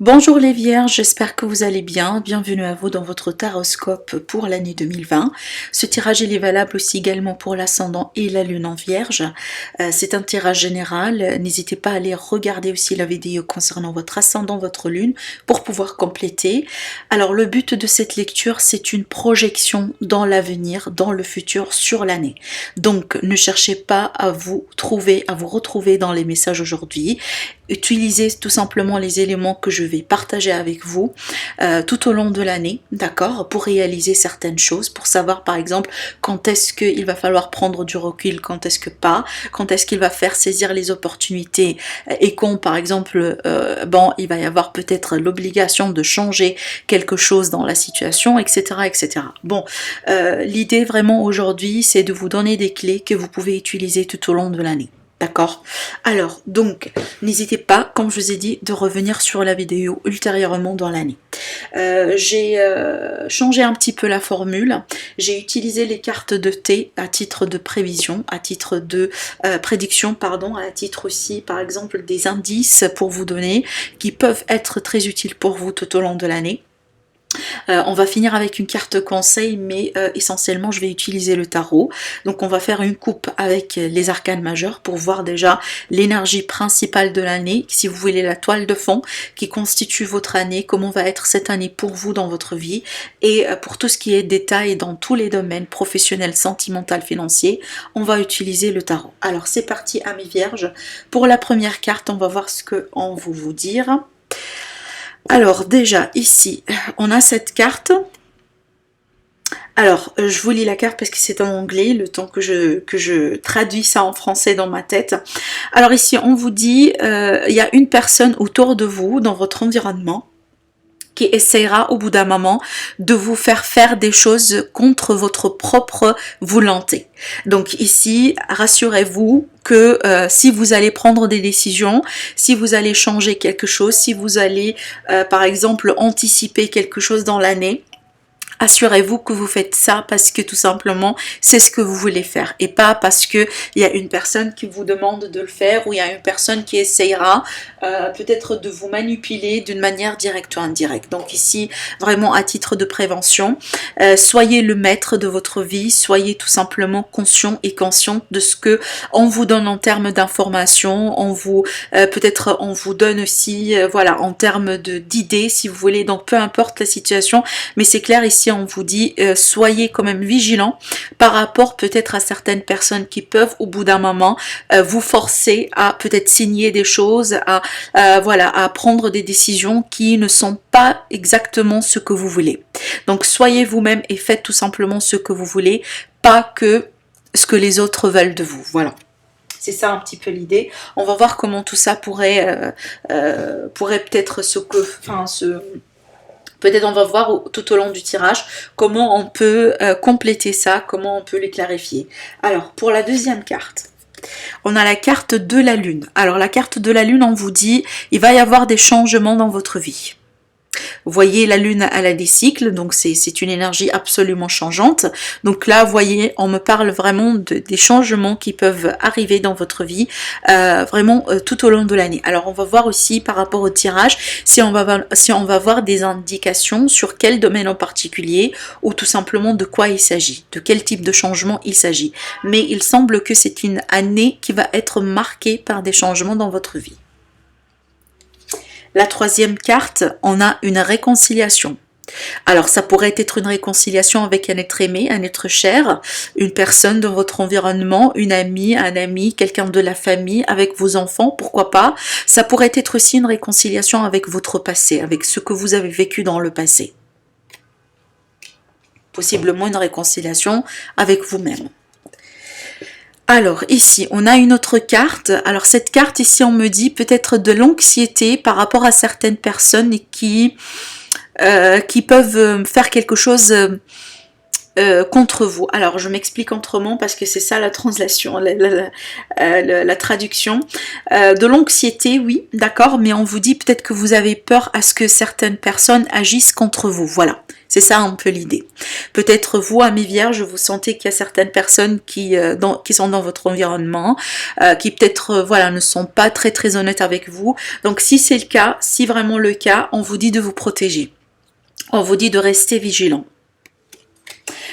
Bonjour les vierges, j'espère que vous allez bien. Bienvenue à vous dans votre taroscope pour l'année 2020. Ce tirage il est valable aussi également pour l'ascendant et la lune en vierge. C'est un tirage général. N'hésitez pas à aller regarder aussi la vidéo concernant votre ascendant, votre lune pour pouvoir compléter. Alors le but de cette lecture, c'est une projection dans l'avenir, dans le futur, sur l'année. Donc ne cherchez pas à vous retrouver dans les messages aujourd'hui. Utilisez tout simplement les éléments que je vais partager avec vous tout au long de l'année, d'accord, pour réaliser certaines choses, pour savoir par exemple quand est-ce qu'il va falloir prendre du recul, quand est-ce que pas, quand est-ce qu'il va faire saisir les opportunités et quand par exemple il va y avoir peut-être l'obligation de changer quelque chose dans la situation, etc. etc. Bon, l'idée vraiment aujourd'hui c'est de vous donner des clés que vous pouvez utiliser tout au long de l'année. D'accord. Alors, donc, n'hésitez pas, comme je vous ai dit, de revenir sur la vidéo ultérieurement dans l'année. J'ai changé un petit peu la formule. J'ai utilisé les cartes de thé à titre de prévision, à titre de prédiction, pardon, à titre aussi, par exemple, des indices pour vous donner, qui peuvent être très utiles pour vous tout au long de l'année. On va finir avec une carte conseil, mais essentiellement je vais utiliser le tarot. Donc on va faire une coupe avec les arcanes majeurs pour voir déjà l'énergie principale de l'année, si vous voulez la toile de fond qui constitue votre année, comment va être cette année pour vous dans votre vie, et pour tout ce qui est détail dans tous les domaines professionnels, sentimental, financier, on va utiliser le tarot. Alors c'est parti amis vierges. Pour la première carte, on va voir ce qu'on va vous dire. Alors déjà ici on a cette carte. Alors je vous lis la carte parce que c'est en anglais, le temps que je traduis ça en français dans ma tête. Alors ici on vous dit il y a une personne autour de vous dans votre environnement qui essaiera au bout d'un moment de vous faire des choses contre votre propre volonté. Donc ici, rassurez-vous que si vous allez prendre des décisions, si vous allez changer quelque chose, si vous allez par exemple anticiper quelque chose dans l'année, assurez-vous que vous faites ça parce que tout simplement c'est ce que vous voulez faire et pas parce que il y a une personne qui vous demande de le faire ou il y a une personne qui essayera peut-être de vous manipuler d'une manière directe ou indirecte. Donc ici vraiment à titre de prévention, soyez le maître de votre vie, soyez tout simplement conscient et consciente de ce que on vous donne en termes d'informations, on vous peut-être on vous donne aussi voilà en termes d'idées si vous voulez. Donc peu importe la situation, mais c'est clair ici on vous dit soyez quand même vigilants par rapport peut-être à certaines personnes qui peuvent au bout d'un moment vous forcer à peut-être signer des choses, voilà, à prendre des décisions qui ne sont pas exactement ce que vous voulez. Donc soyez vous-même et faites tout simplement ce que vous voulez, pas que ce que les autres veulent de vous. Voilà. C'est ça un petit peu l'idée. On va voir comment tout ça pourrait peut-être peut-être on va voir tout au long du tirage comment on peut compléter ça, comment on peut les clarifier. Alors, pour la deuxième carte, on a la carte de la lune. Alors, la carte de la lune, on vous dit, il va y avoir des changements dans votre vie. Vous voyez, la lune, elle a des cycles, donc c'est une énergie absolument changeante. Donc là, vous voyez, on me parle vraiment des changements qui peuvent arriver dans votre vie, vraiment tout au long de l'année. Alors, on va voir aussi par rapport au tirage, si on va voir des indications sur quel domaine en particulier, ou tout simplement de quoi il s'agit, de quel type de changement il s'agit. Mais il semble que c'est une année qui va être marquée par des changements dans votre vie. La troisième carte, on a une réconciliation. Alors ça pourrait être une réconciliation avec un être aimé, un être cher, une personne de votre environnement, une amie, un ami, quelqu'un de la famille, avec vos enfants, pourquoi pas. Ça pourrait être aussi une réconciliation avec votre passé, avec ce que vous avez vécu dans le passé. Possiblement une réconciliation avec vous-même. Alors ici on a une autre carte. Alors cette carte ici on me dit peut-être de l'anxiété par rapport à certaines personnes qui peuvent faire quelque chose contre vous. Alors je m'explique autrement parce que c'est ça la translation, la traduction. De l'anxiété, oui, d'accord, mais on vous dit peut-être que vous avez peur à ce que certaines personnes agissent contre vous. Voilà. C'est ça un peu l'idée. Peut-être vous, amis vierges, vous sentez qu'il y a certaines personnes qui sont dans votre environnement, qui peut-être voilà, ne sont pas très honnêtes avec vous. Donc si c'est le cas, si vraiment le cas, on vous dit de vous protéger. On vous dit de rester vigilant.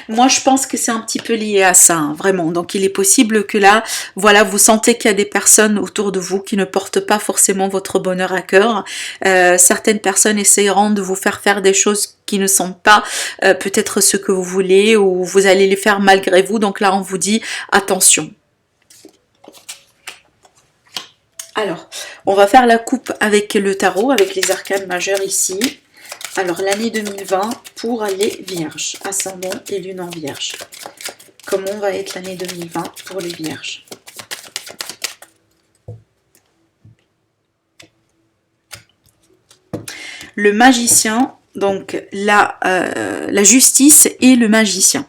Moi, je pense que c'est un petit peu lié à ça, hein, vraiment. Donc, il est possible que là, voilà, vous sentez qu'il y a des personnes autour de vous qui ne portent pas forcément votre bonheur à cœur. Certaines personnes essayeront de vous faire faire des choses qui ne sont pas peut-être ce que vous voulez, ou vous allez les faire malgré vous. Donc là, on vous dit attention. Alors, on va faire la coupe avec le tarot, avec les arcanes majeurs ici. Alors, l'année 2020 pour les vierges, ascendant et lune en vierge. Comment va être l'année 2020 pour les vierges? Le magicien, donc la justice et le magicien.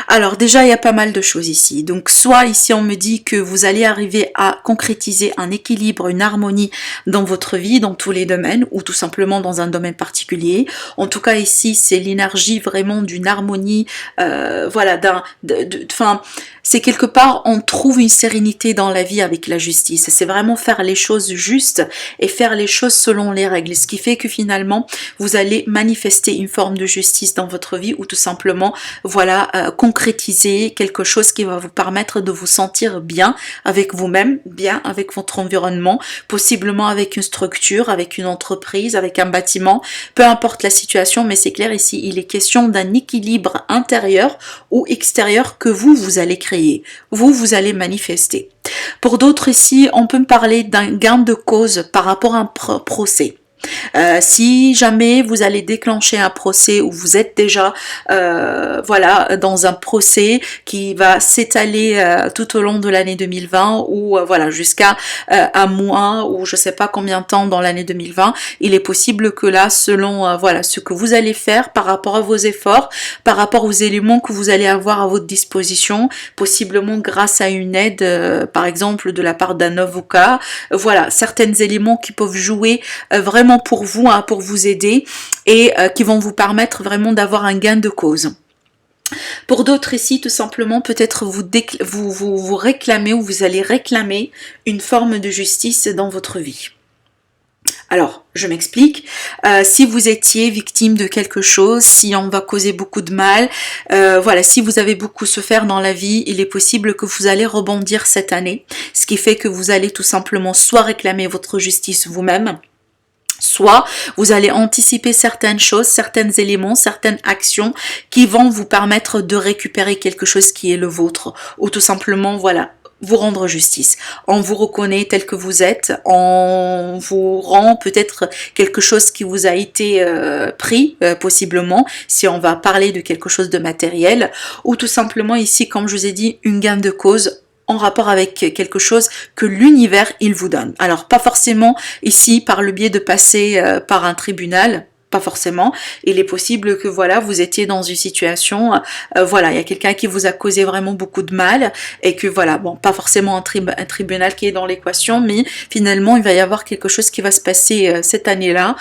Alors déjà, il y a pas mal de choses ici. Donc soit ici, on me dit que vous allez arriver à concrétiser un équilibre, une harmonie dans votre vie, dans tous les domaines, ou tout simplement dans un domaine particulier. En tout cas, ici, c'est l'énergie vraiment d'une harmonie, voilà, c'est quelque part, on trouve une sérénité dans la vie avec la justice. C'est vraiment faire les choses justes et faire les choses selon les règles. Ce qui fait que finalement, vous allez manifester une forme de justice dans votre vie, ou tout simplement, voilà, concrétiser quelque chose qui va vous permettre de vous sentir bien avec vous-même, bien avec votre environnement, possiblement avec une structure, avec une entreprise, avec un bâtiment, peu importe la situation, mais c'est clair ici, il est question d'un équilibre intérieur ou extérieur que vous allez créer, vous allez manifester. Pour d'autres ici, on peut me parler d'un gain de cause par rapport à un procès. Si jamais vous allez déclencher un procès, ou vous êtes déjà voilà, dans un procès qui va s'étaler tout au long de l'année 2020, ou voilà, jusqu'à un mois, ou je sais pas combien de temps dans l'année 2020, il est possible que là, selon voilà, ce que vous allez faire par rapport à vos efforts, par rapport aux éléments que vous allez avoir à votre disposition, possiblement grâce à une aide, par exemple de la part d'un avocat, voilà, certains éléments qui peuvent jouer vraiment pour vous, hein, pour vous aider, et qui vont vous permettre vraiment d'avoir un gain de cause. Pour d'autres ici, tout simplement, peut-être vous réclamez, ou vous allez réclamer une forme de justice dans votre vie. Alors, je m'explique. Si vous étiez victime de quelque chose, si on va causer beaucoup de mal, voilà, si vous avez beaucoup souffert dans la vie, il est possible que vous allez rebondir cette année, ce qui fait que vous allez tout simplement soit réclamer votre justice vous-même, soit vous allez anticiper certaines choses, certains éléments, certaines actions qui vont vous permettre de récupérer quelque chose qui est le vôtre, ou tout simplement, voilà, vous rendre justice. On vous reconnaît tel que vous êtes, on vous rend peut-être quelque chose qui vous a été pris, possiblement, si on va parler de quelque chose de matériel, ou tout simplement ici, comme je vous ai dit, une gain de cause en rapport avec quelque chose que l'univers il vous donne. Alors pas forcément ici par le biais de passer par un tribunal, pas forcément. Il est possible que voilà, vous étiez dans une situation, voilà, il y a quelqu'un qui vous a causé vraiment beaucoup de mal, et que voilà, bon, pas forcément un tribunal qui est dans l'équation, mais finalement il va y avoir quelque chose qui va se passer cette année-là,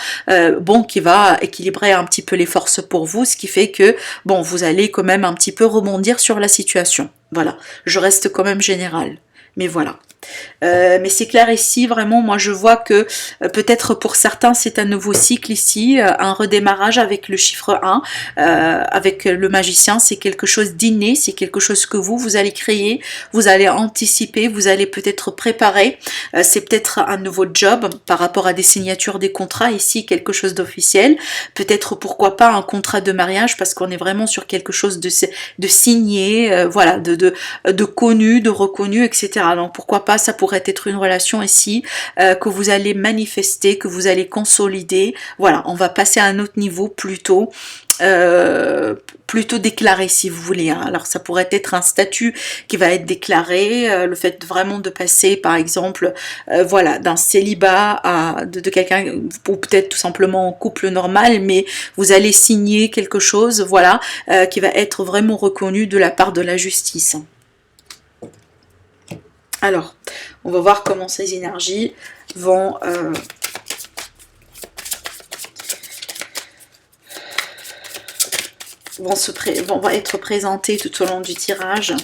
bon, qui va équilibrer un petit peu les forces pour vous, ce qui fait que bon, vous allez quand même un petit peu rebondir sur la situation. Voilà, je reste quand même générale, mais voilà. Mais c'est clair ici, vraiment, moi je vois que peut-être pour certains c'est un nouveau cycle ici, un redémarrage avec le chiffre 1, avec le magicien, c'est quelque chose d'inné, c'est quelque chose que vous allez créer, vous allez anticiper, vous allez peut-être préparer, c'est peut-être un nouveau job par rapport à des signatures des contrats, ici quelque chose d'officiel, peut-être pourquoi pas un contrat de mariage, parce qu'on est vraiment sur quelque chose de signé, voilà, de connu, de reconnu, etc. Donc pourquoi pas, ça pourrait être une relation ici que vous allez manifester, que vous allez consolider. Voilà, on va passer à un autre niveau plutôt déclaré, si vous voulez, hein. Alors ça pourrait être un statut qui va être déclaré, le fait vraiment de passer par exemple voilà, d'un célibat à de quelqu'un, ou peut-être tout simplement en couple normal, mais vous allez signer quelque chose, voilà, qui va être vraiment reconnu de la part de la justice. Alors, on va voir comment ces énergies vont vont être présentées tout au long du tirage,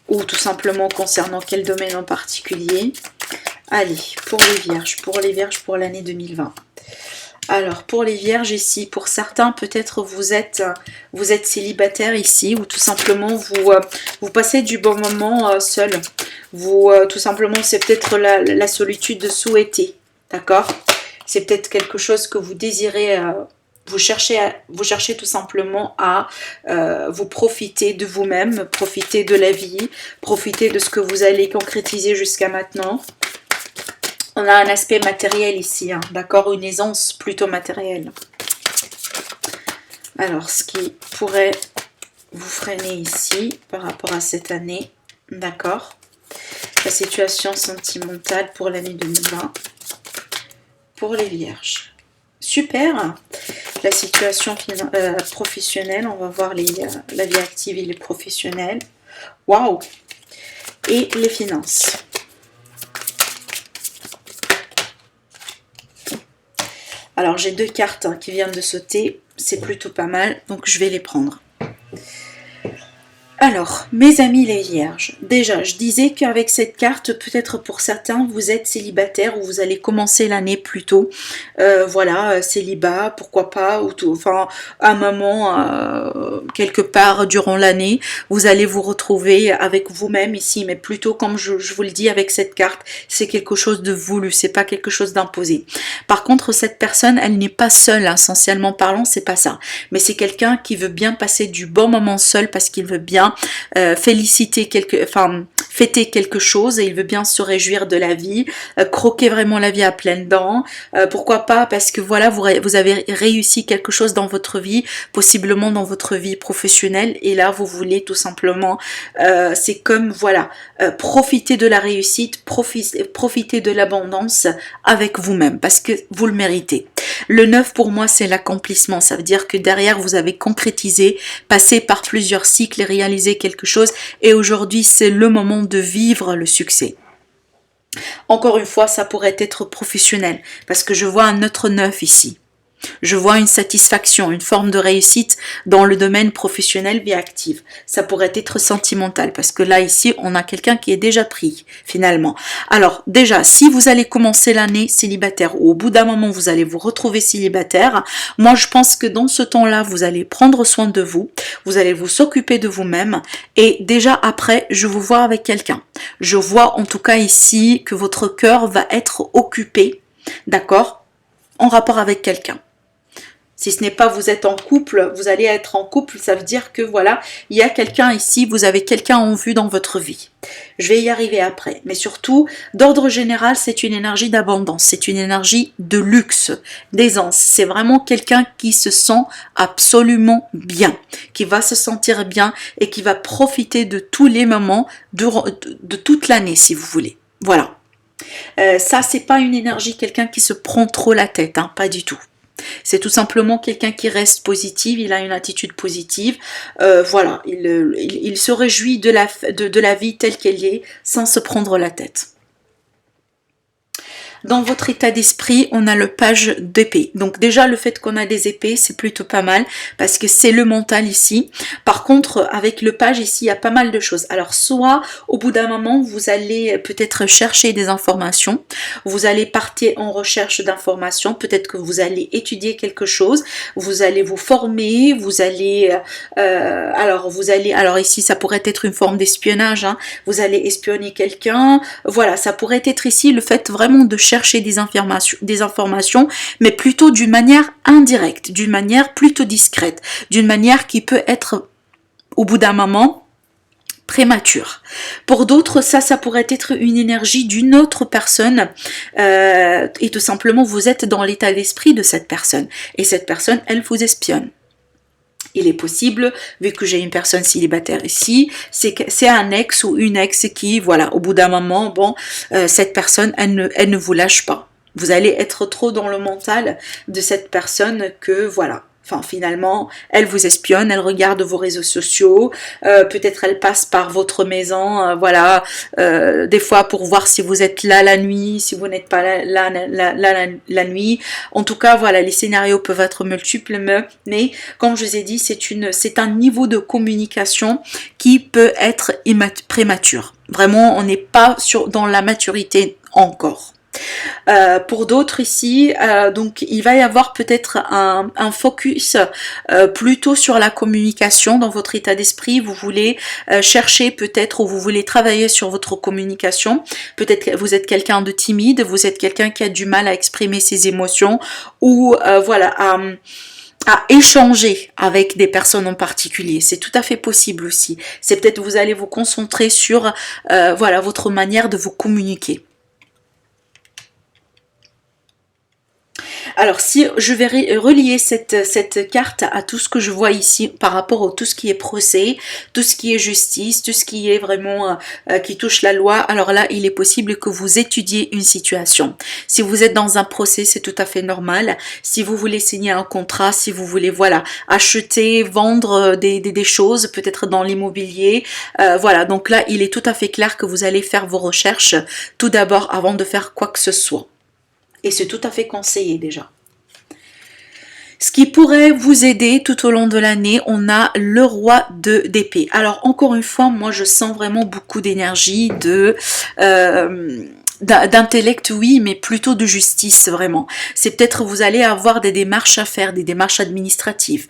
ou tout simplement concernant quel domaine en particulier. Allez, pour les vierges pour l'année 2020. Alors, pour les vierges ici, pour certains, peut-être vous êtes célibataire ici, ou tout simplement vous passez du bon moment seul. Tout simplement, c'est peut-être la solitude souhaitée, d'accord? C'est peut-être quelque chose que vous désirez, vous cherchez tout simplement à vous profiter de vous-même, profiter de la vie, profiter de ce que vous allez concrétiser jusqu'à maintenant. On a un aspect matériel ici, hein, d'accord? Une aisance plutôt matérielle. Alors, ce qui pourrait vous freiner ici par rapport à cette année, d'accord? La situation sentimentale pour l'année 2020 pour les vierges. Super! La situation professionnelle, on va voir la vie active et les professionnels. Waouh! Et les finances. Alors, j'ai deux cartes qui viennent de sauter. C'est plutôt pas mal, donc je vais les prendre. Alors, mes amis les vierges, déjà, je disais qu'avec cette carte, peut-être pour certains, vous êtes célibataire ou vous allez commencer l'année plus tôt. Voilà, célibat, pourquoi pas, ou tout, enfin, à un moment, quelque part durant l'année, vous allez vous retrouver avec vous-même ici, mais plutôt, comme je vous le dis avec cette carte, c'est quelque chose de voulu, c'est pas quelque chose d'imposé. Par contre, cette personne, elle n'est pas seule, hein, essentiellement parlant, c'est pas ça. Mais c'est quelqu'un qui veut bien passer du bon moment seul parce qu'il veut bien fêter quelque chose et il veut bien se réjouir de la vie, croquer vraiment la vie à pleines dents. Pourquoi pas? Parce que voilà, vous avez réussi quelque chose dans votre vie, possiblement dans votre vie professionnelle, et là vous voulez tout simplement, c'est comme voilà, profiter de la réussite, profiter de l'abondance avec vous-même parce que vous le méritez. Le 9 pour moi c'est l'accomplissement, ça veut dire que derrière vous avez concrétisé, passé par plusieurs cycles et réalisé quelque chose, et aujourd'hui c'est le moment de vivre le succès. Encore une fois, ça pourrait être professionnel parce que je vois un autre 9 ici. Je vois une satisfaction, une forme de réussite dans le domaine professionnel vie active. Ça pourrait être sentimental parce que là, ici, on a quelqu'un qui est déjà pris, finalement. Alors, déjà, si vous allez commencer l'année célibataire ou au bout d'un moment, vous allez vous retrouver célibataire, moi, je pense que dans ce temps-là, vous allez prendre soin de vous, vous allez vous occuper de vous-même et déjà après, je vous vois avec quelqu'un. Je vois en tout cas ici que votre cœur va être occupé, d'accord, en rapport avec quelqu'un. Si ce n'est pas vous êtes en couple, vous allez être en couple, ça veut dire que voilà, il y a quelqu'un ici, vous avez quelqu'un en vue dans votre vie. Je vais y arriver après. Mais surtout, d'ordre général, c'est une énergie d'abondance, c'est une énergie de luxe, d'aisance. C'est vraiment quelqu'un qui se sent absolument bien, qui va se sentir bien et qui va profiter de tous les moments, de toute l'année si vous voulez. Voilà. Ça, c'est pas une énergie, quelqu'un qui se prend trop la tête, hein, pas du tout. C'est tout simplement quelqu'un qui reste positif, il a une attitude positive, voilà, il se réjouit de la vie telle qu'elle est, sans se prendre la tête. Dans votre état d'esprit, on a le page d'épée. Donc déjà, le fait qu'on a des épées, c'est plutôt pas mal parce que c'est le mental ici. Par contre, avec le page ici, il y a pas mal de choses. Alors, soit au bout d'un moment, vous allez peut-être chercher des informations. Vous allez partir en recherche d'informations. Peut-être que vous allez étudier quelque chose. Vous allez vous former. Vous allez... alors ici, ça pourrait être une forme d'espionnage. Hein. Vous allez espionner quelqu'un. Voilà, ça pourrait être ici le fait vraiment de chercher des informations, mais plutôt d'une manière indirecte, d'une manière plutôt discrète, d'une manière qui peut être, au bout d'un moment, prémature. Pour d'autres, ça pourrait être une énergie d'une autre personne et tout simplement, vous êtes dans l'état d'esprit de cette personne et cette personne, elle vous espionne. Il est possible, vu que j'ai une personne célibataire ici, c'est un ex ou une ex qui, voilà, au bout d'un moment, bon, cette personne, elle ne vous lâche pas. Vous allez être trop dans le mental de cette personne que, voilà, Enfin, finalement, elle vous espionne, elle regarde vos réseaux sociaux, peut-être elle passe par votre maison, voilà, des fois pour voir si vous êtes là la nuit, si vous n'êtes pas la nuit. En tout cas, voilà, les scénarios peuvent être multiples, mais comme je vous ai dit, c'est un niveau de communication qui peut être prémature. Vraiment, on n'est pas dans la maturité encore. Pour d'autres ici, donc il va y avoir peut-être un focus plutôt sur la communication dans votre état d'esprit. Vous voulez chercher peut-être, ou vous voulez travailler sur votre communication. Peut-être que vous êtes quelqu'un de timide, vous êtes quelqu'un qui a du mal à exprimer ses émotions, ou voilà, à échanger avec des personnes en particulier. C'est tout à fait possible aussi. C'est peut-être vous allez vous concentrer sur voilà, votre manière de vous communiquer. Alors si je vais relier cette carte à tout ce que je vois ici par rapport à tout ce qui est procès, tout ce qui est justice, tout ce qui est vraiment qui touche la loi, alors là il est possible que vous étudiez une situation. Si vous êtes dans un procès, c'est tout à fait normal. Si vous voulez signer un contrat, si vous voulez voilà acheter, vendre des choses, peut-être dans l'immobilier, voilà, donc là il est tout à fait clair que vous allez faire vos recherches tout d'abord avant de faire quoi que ce soit. Et c'est tout à fait conseillé déjà. Ce qui pourrait vous aider tout au long de l'année, on a le roi d'épée. Alors encore une fois, moi je sens vraiment beaucoup d'énergie, d'intellect, oui, mais plutôt de justice, vraiment. C'est peut-être vous allez avoir des démarches à faire, des démarches administratives.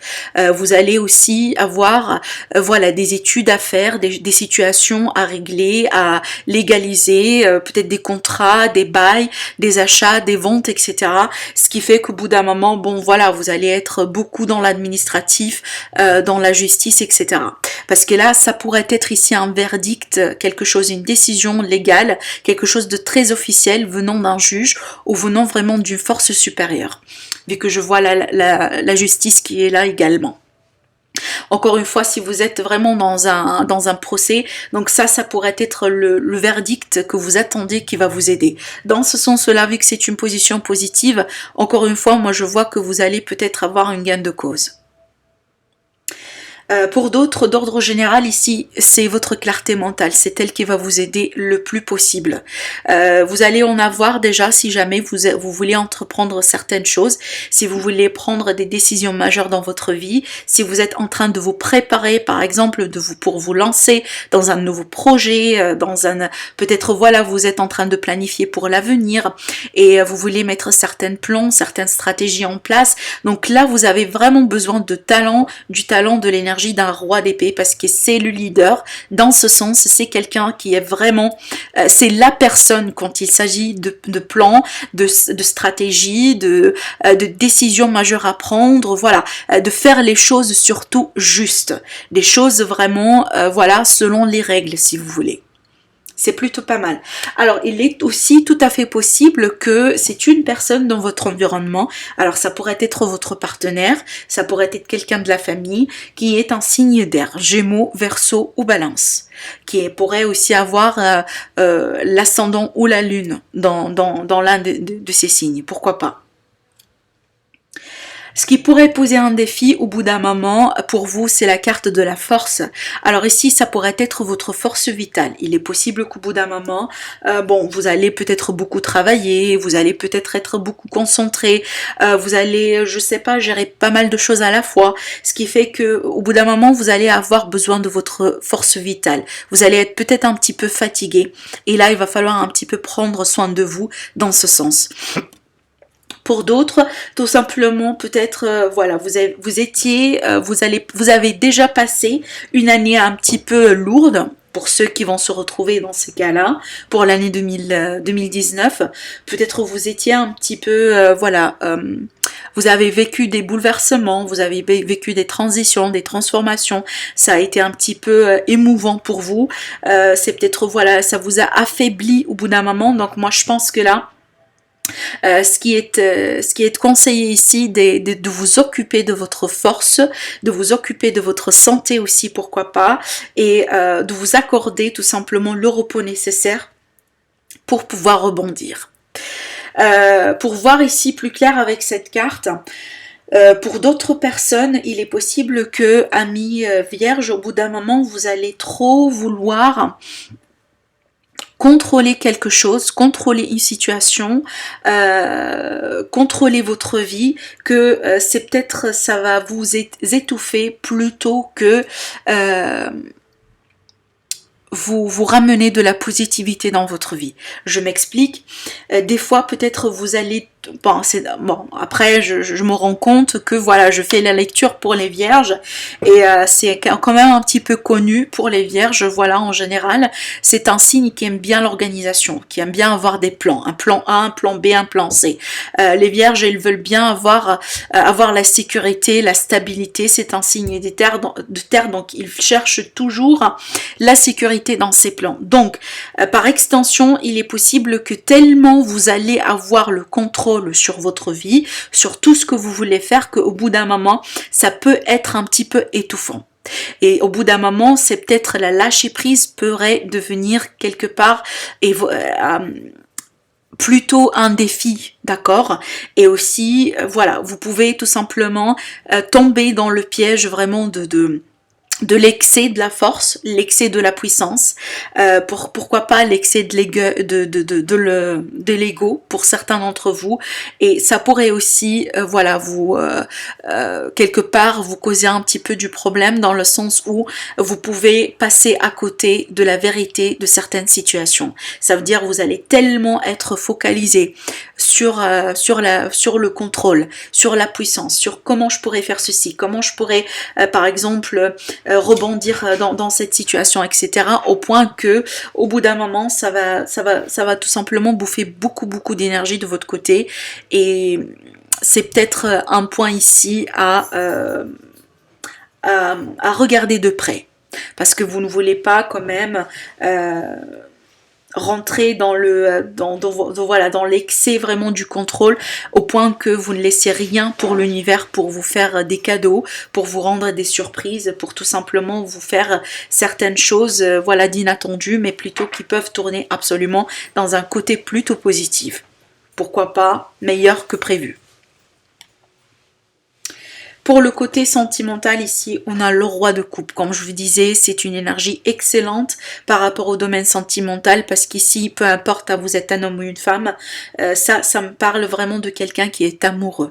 Vous allez aussi avoir voilà, des études à faire, des situations à régler, à légaliser, peut-être des contrats, des bails, des achats, des ventes, etc. Ce qui fait qu'au bout d'un moment, bon voilà, vous allez être beaucoup dans l'administratif, dans la justice, etc. Parce que là, ça pourrait être ici un verdict, quelque chose, une décision légale, quelque chose de très officiel venant d'un juge ou venant vraiment d'une force supérieure, vu que je vois la justice qui est là également. Encore une fois, si vous êtes vraiment dans un procès, donc ça pourrait être le verdict que vous attendez qui va vous aider. Dans ce sens-là, vu que c'est une position positive, encore une fois, moi je vois que vous allez peut-être avoir une gain de cause. Pour d'autres, d'ordre général, ici, c'est votre clarté mentale. C'est elle qui va vous aider le plus possible. Vous allez en avoir déjà si jamais vous voulez entreprendre certaines choses, si vous voulez prendre des décisions majeures dans votre vie, si vous êtes en train de vous préparer, par exemple, pour vous lancer dans un nouveau projet, peut-être voilà, vous êtes en train de planifier pour l'avenir et vous voulez mettre certains plans, certaines stratégies en place. Donc là, vous avez vraiment besoin de talent, du talent, de l'énergie d'un roi d'épée parce que c'est le leader. Dans ce sens, c'est quelqu'un qui est vraiment, c'est la personne quand il s'agit de plans, de stratégies, de décisions majeures à prendre, voilà, de faire les choses surtout justes, des choses vraiment, voilà, selon les règles si vous voulez. C'est plutôt pas mal. Alors, il est aussi tout à fait possible que c'est une personne dans votre environnement. Alors, ça pourrait être votre partenaire, ça pourrait être quelqu'un de la famille qui est un signe d'air, Gémeaux, Verseau ou Balance, qui pourrait aussi avoir l'ascendant ou la lune dans l'un de ces signes. Pourquoi pas? Ce qui pourrait poser un défi au bout d'un moment, pour vous, c'est la carte de la force. Alors ici, ça pourrait être votre force vitale. Il est possible qu'au bout d'un moment, bon, vous allez peut-être beaucoup travailler, vous allez peut-être être beaucoup concentré, vous allez, je sais pas, gérer pas mal de choses à la fois, ce qui fait que au bout d'un moment, vous allez avoir besoin de votre force vitale. Vous allez être peut-être un petit peu fatigué. Et là, il va falloir un petit peu prendre soin de vous dans ce sens. Pour d'autres, tout simplement, peut-être, voilà, vous avez déjà passé une année un petit peu lourde, pour ceux qui vont se retrouver dans ces cas-là, pour l'année 2019, peut-être vous étiez un petit peu, voilà, vous avez vécu des bouleversements, vous avez vécu des transitions, des transformations, ça a été un petit peu émouvant pour vous, c'est peut-être, voilà, ça vous a affaibli au bout d'un moment, donc moi je pense que là, ce qui est conseillé ici, de vous occuper de votre force, de vous occuper de votre santé aussi, pourquoi pas, et de vous accorder tout simplement le repos nécessaire pour pouvoir rebondir. Pour voir ici plus clair avec cette carte, Pour d'autres personnes, il est possible que, amis vierges, au bout d'un moment, vous allez trop vouloir contrôler quelque chose, contrôler une situation, contrôler votre vie, que c'est peut-être ça va vous étouffer plutôt que vous ramener de la positivité dans votre vie. Je m'explique. Des fois, peut-être vous allez... Bon, après, je me rends compte que voilà, je fais la lecture pour les vierges et c'est quand même un petit peu connu pour les vierges. Voilà, en général, c'est un signe qui aime bien l'organisation, qui aime bien avoir des plans. Un plan A, un plan B, un plan C. Les vierges, ils veulent bien avoir la sécurité, la stabilité. C'est un signe de terre, donc ils cherchent toujours la sécurité dans ses plans. Donc, par extension, il est possible que tellement vous allez avoir le contrôle sur votre vie, sur tout ce que vous voulez faire, qu'au bout d'un moment, ça peut être un petit peu étouffant. Et au bout d'un moment, c'est peut-être la lâcher prise pourrait devenir quelque part plutôt un défi, d'accord? Et aussi, voilà, vous pouvez tout simplement tomber dans le piège vraiment de l'excès de la force, l'excès de la puissance, pourquoi pas l'excès de l'ego pour certains d'entre vous, et ça pourrait aussi, voilà, vous quelque part vous causer un petit peu du problème dans le sens où vous pouvez passer à côté de la vérité de certaines situations. Ça veut dire vous allez tellement être focalisé sur le contrôle, sur la puissance, sur comment je pourrais faire ceci, comment je pourrais par exemple rebondir dans cette situation, etc. Au point que au bout d'un moment, ça va tout simplement bouffer beaucoup d'énergie de votre côté, et c'est peut-être un point ici à regarder de près, parce que vous ne voulez pas quand même rentrer dans l'excès vraiment du contrôle, au point que vous ne laissez rien pour l'univers pour vous faire des cadeaux, pour vous rendre des surprises, pour tout simplement vous faire certaines choses voilà, d'inattendues, mais plutôt qui peuvent tourner absolument dans un côté plutôt positif. Pourquoi pas meilleur que prévu. Pour le côté sentimental, ici, on a le roi de coupe. Comme je vous disais, c'est une énergie excellente par rapport au domaine sentimental, parce qu'ici, peu importe, vous êtes un homme ou une femme, ça me parle vraiment de quelqu'un qui est amoureux.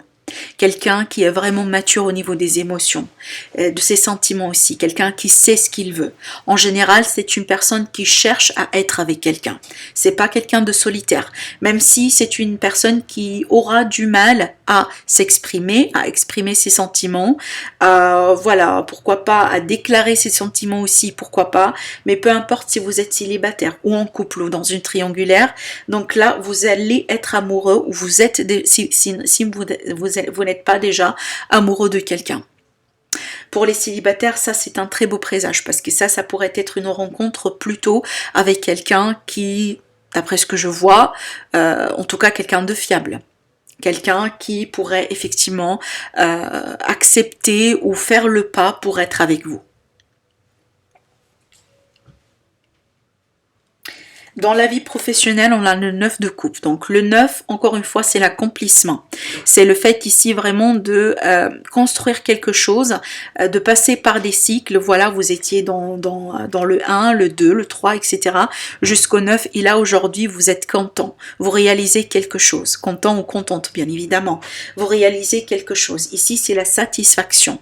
Quelqu'un qui est vraiment mature au niveau des émotions, de ses sentiments aussi, quelqu'un qui sait ce qu'il veut. En général, c'est une personne qui cherche à être avec quelqu'un. C'est pas quelqu'un de solitaire, même si c'est une personne qui aura du mal à s'exprimer, à exprimer ses sentiments, voilà, pourquoi pas à déclarer ses sentiments aussi, pourquoi pas, mais peu importe si vous êtes célibataire ou en couple ou dans une triangulaire, donc là, vous allez être amoureux, ou vous êtes, si vous n'êtes pas déjà amoureux de quelqu'un. Pour les célibataires, ça c'est un très beau présage, parce que ça pourrait être une rencontre plutôt avec quelqu'un qui, d'après ce que je vois, en tout cas quelqu'un de fiable. Quelqu'un qui pourrait effectivement accepter ou faire le pas pour être avec vous. Dans la vie professionnelle, on a le 9 de coupe. Donc le 9, encore une fois, c'est l'accomplissement. C'est le fait ici vraiment de construire quelque chose, de passer par des cycles. Voilà, vous étiez dans le 1, le 2, le 3, etc. jusqu'au 9. Et là, aujourd'hui, vous êtes content. Vous réalisez quelque chose. Content ou contente, bien évidemment. Vous réalisez quelque chose. Ici, c'est la satisfaction.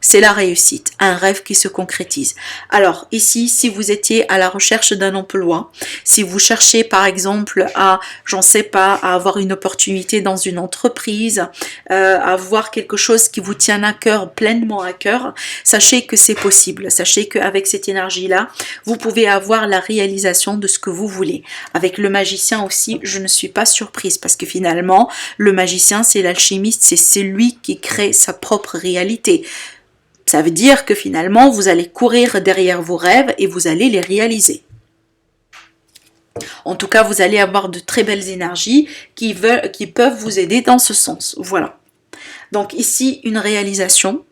C'est la réussite, un rêve qui se concrétise. Alors ici, si vous étiez à la recherche d'un emploi, si vous cherchez par exemple à, j'en sais pas, à avoir une opportunité dans une entreprise, à avoir quelque chose qui vous tient à cœur, pleinement à cœur, sachez que c'est possible. Sachez qu'avec cette énergie-là, vous pouvez avoir la réalisation de ce que vous voulez. Avec le magicien aussi, je ne suis pas surprise, parce que finalement, le magicien, c'est l'alchimiste, c'est celui qui crée sa propre réalité. Ça veut dire que finalement, vous allez courir derrière vos rêves et vous allez les réaliser. En tout cas, vous allez avoir de très belles énergies qui peuvent vous aider dans ce sens. Voilà. Donc ici, une réalisation.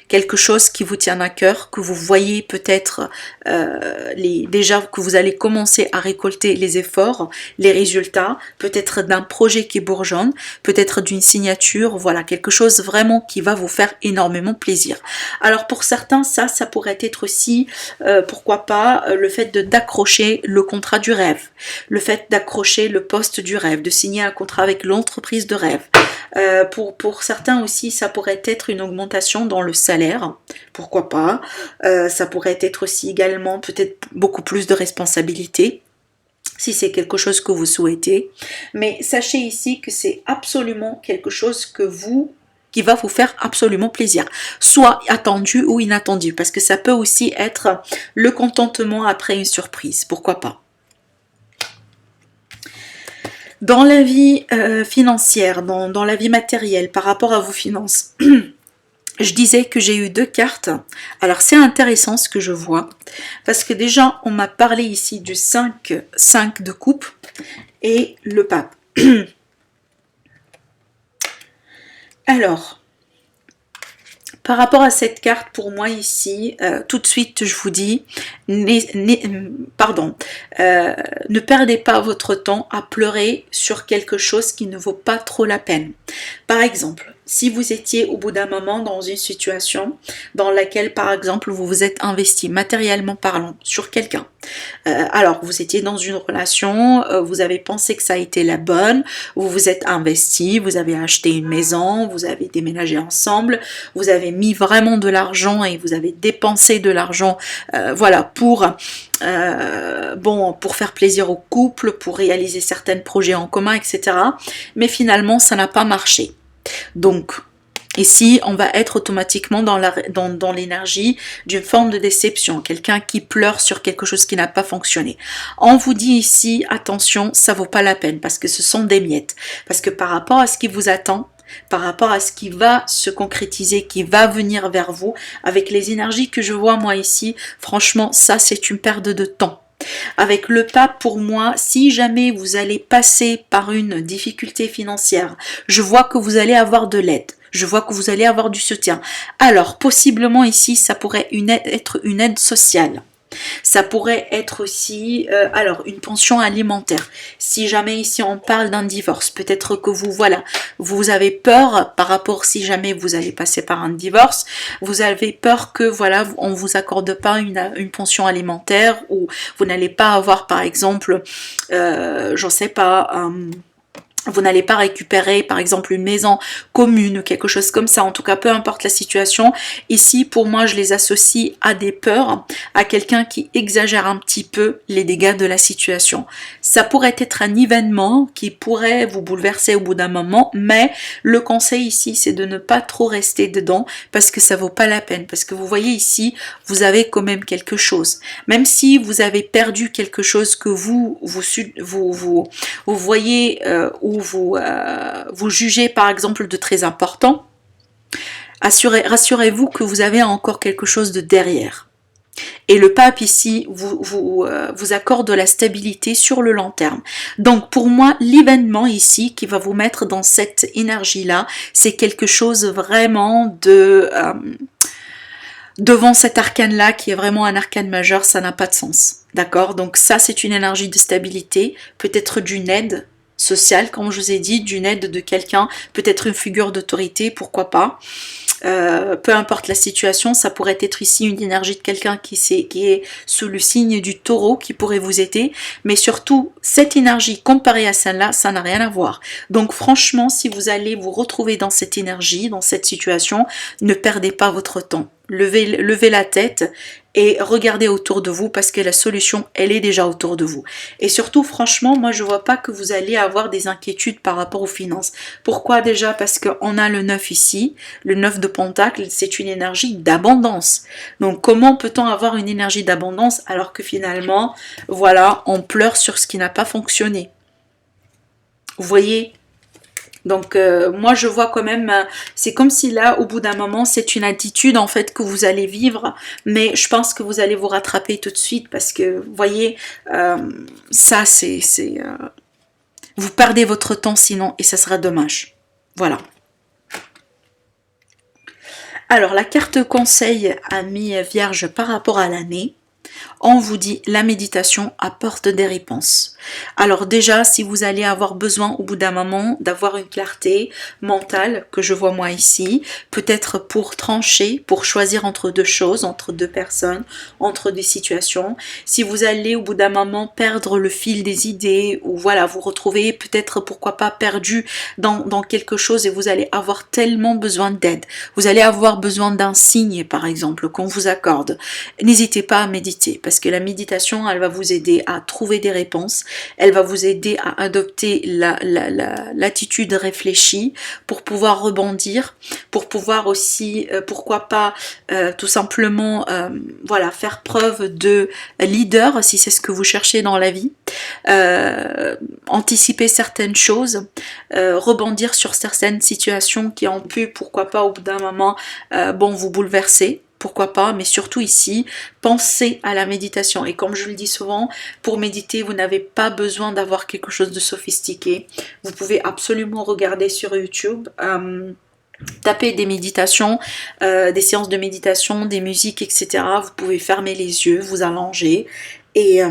quelque chose qui vous tient à cœur, que vous voyez peut-être déjà que vous allez commencer à récolter les efforts, les résultats, peut-être d'un projet qui bourgeonne, peut-être d'une signature, voilà, quelque chose vraiment qui va vous faire énormément plaisir. Alors pour certains, ça pourrait être aussi, pourquoi pas, le fait d'accrocher le contrat du rêve, le fait d'accrocher le poste du rêve, de signer un contrat avec l'entreprise de rêve. Pour certains aussi, ça pourrait être une augmentation dans le salaire, pourquoi pas. Ça pourrait être aussi également peut-être beaucoup plus de responsabilités, si c'est quelque chose que vous souhaitez. Mais sachez ici que c'est absolument quelque chose qui va vous faire absolument plaisir, soit attendu ou inattendu, parce que ça peut aussi être le contentement après une surprise, pourquoi pas. Dans la vie financière, dans la vie matérielle, par rapport à vos finances, je disais que j'ai eu 2 cartes. Alors c'est intéressant ce que je vois, parce que déjà on m'a parlé ici du 5 de coupe et le pape. Alors, par rapport à cette carte, pour moi ici, tout de suite je vous dis, ne perdez pas votre temps à pleurer sur quelque chose qui ne vaut pas trop la peine. Par exemple, si vous étiez au bout d'un moment dans une situation dans laquelle, par exemple, vous vous êtes investi matériellement parlant sur quelqu'un, alors vous étiez dans une relation, vous avez pensé que ça a été la bonne, vous vous êtes investi, vous avez acheté une maison, vous avez déménagé ensemble, vous avez mis vraiment de l'argent et vous avez dépensé de l'argent, voilà, pour faire plaisir au couple, pour réaliser certains projets en commun, etc. Mais finalement, ça n'a pas marché. Donc, ici, on va être automatiquement dans l'énergie d'une forme de déception, quelqu'un qui pleure sur quelque chose qui n'a pas fonctionné. On vous dit ici, attention, ça vaut pas la peine, parce que ce sont des miettes. Parce que par rapport à ce qui vous attend, par rapport à ce qui va se concrétiser, qui va venir vers vous, avec les énergies que je vois moi ici, franchement, ça c'est une perte de temps. Avec le pape, pour moi, si jamais vous allez passer par une difficulté financière, je vois que vous allez avoir de l'aide. Je vois que vous allez avoir du soutien. Alors, possiblement ici, ça pourrait être une aide sociale. Ça pourrait être aussi, une pension alimentaire. Si jamais ici on parle d'un divorce, peut-être que vous avez peur par rapport, si jamais vous allez passer par un divorce, vous avez peur que on vous accorde pas une pension alimentaire, ou vous n'allez pas avoir par exemple, j'en sais pas, vous n'allez pas récupérer par exemple une maison commune, quelque chose comme ça. En tout cas, peu importe la situation, ici pour moi je les associe à des peurs, à quelqu'un qui exagère un petit peu les dégâts de la situation. Ça pourrait être un événement qui pourrait vous bouleverser au bout d'un moment, mais le conseil ici c'est de ne pas trop rester dedans, parce que ça vaut pas la peine. Parce que vous voyez ici, vous avez quand même quelque chose. Même si vous avez perdu quelque chose que vous voyez ou vous jugez par exemple de très important, rassurez-vous que vous avez encore quelque chose de derrière. Et le pape ici vous accorde de la stabilité sur le long terme. Donc pour moi, l'événement ici qui va vous mettre dans cette énergie-là, c'est quelque chose vraiment devant cet arcane-là, qui est vraiment un arcane majeur, ça n'a pas de sens. D'accord? Donc ça, c'est une énergie de stabilité, peut-être d'une aide sociale, comme je vous ai dit, d'une aide de quelqu'un, peut-être une figure d'autorité, pourquoi pas. Peu importe la situation, ça pourrait être ici une énergie de quelqu'un qui est sous le signe du taureau, qui pourrait vous aider, mais surtout cette énergie comparée à celle-là, ça n'a rien à voir. Donc franchement, si vous allez vous retrouver dans cette énergie, dans cette situation, ne perdez pas votre temps. Levez la tête et regardez autour de vous, parce que la solution, elle est déjà autour de vous. Et surtout, franchement, moi je vois pas que vous allez avoir des inquiétudes par rapport aux finances. Pourquoi? Déjà parce qu'on a le 9 ici, le 9 de Pentacle, c'est une énergie d'abondance. Donc comment peut-on avoir une énergie d'abondance alors que finalement, voilà, on pleure sur ce qui n'a pas fonctionné? Vous voyez? Donc moi je vois quand même, c'est comme si là au bout d'un moment c'est une attitude en fait que vous allez vivre, mais je pense que vous allez vous rattraper tout de suite, parce que vous voyez, ça vous perdez votre temps sinon, et ça sera dommage. Voilà. Alors, la carte conseil, amis vierges, par rapport à l'année, on vous dit la méditation apporte des réponses. Alors déjà, si vous allez avoir besoin au bout d'un moment d'avoir une clarté mentale, que je vois moi ici, peut-être pour trancher, pour choisir entre deux choses, entre deux personnes, entre des situations, si vous allez au bout d'un moment perdre le fil des idées, ou voilà, vous retrouvez peut-être pourquoi pas perdu dans quelque chose et vous allez avoir tellement besoin d'aide, vous allez avoir besoin d'un signe par exemple qu'on vous accorde, n'hésitez pas à méditer parce que la méditation elle va vous aider à trouver des réponses, elle va vous aider à adopter l'attitude réfléchie pour pouvoir rebondir, pour pouvoir aussi pourquoi pas tout simplement voilà, faire preuve de leader si c'est ce que vous cherchez dans la vie, anticiper certaines choses, rebondir sur certaines situations qui ont pu pourquoi pas au bout d'un moment bon vous bouleverser, pourquoi pas, mais surtout ici, pensez à la méditation. Et comme je le dis souvent, pour méditer, vous n'avez pas besoin d'avoir quelque chose de sophistiqué. Vous pouvez absolument regarder sur YouTube, taper des méditations, des séances de méditation, des musiques, etc. Vous pouvez fermer les yeux, vous allonger et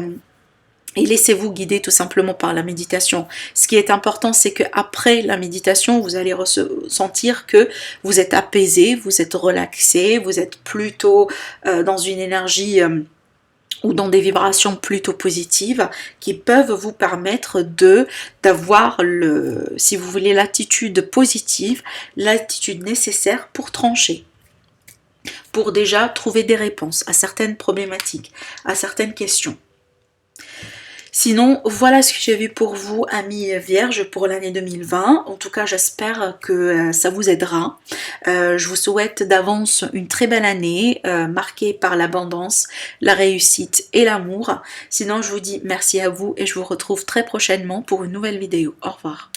laissez-vous guider tout simplement par la méditation. Ce qui est important, c'est qu'après la méditation, vous allez ressentir que vous êtes apaisé, vous êtes relaxé, vous êtes plutôt dans une énergie ou dans des vibrations plutôt positives qui peuvent vous permettre d'avoir si vous voulez, l'attitude positive, l'attitude nécessaire pour trancher, pour déjà trouver des réponses à certaines problématiques, à certaines questions. Sinon, voilà ce que j'ai vu pour vous, amis vierges, pour l'année 2020. En tout cas, j'espère que ça vous aidera. Je vous souhaite d'avance une très belle année, marquée par l'abondance, la réussite et l'amour. Sinon, je vous dis merci à vous et je vous retrouve très prochainement pour une nouvelle vidéo. Au revoir.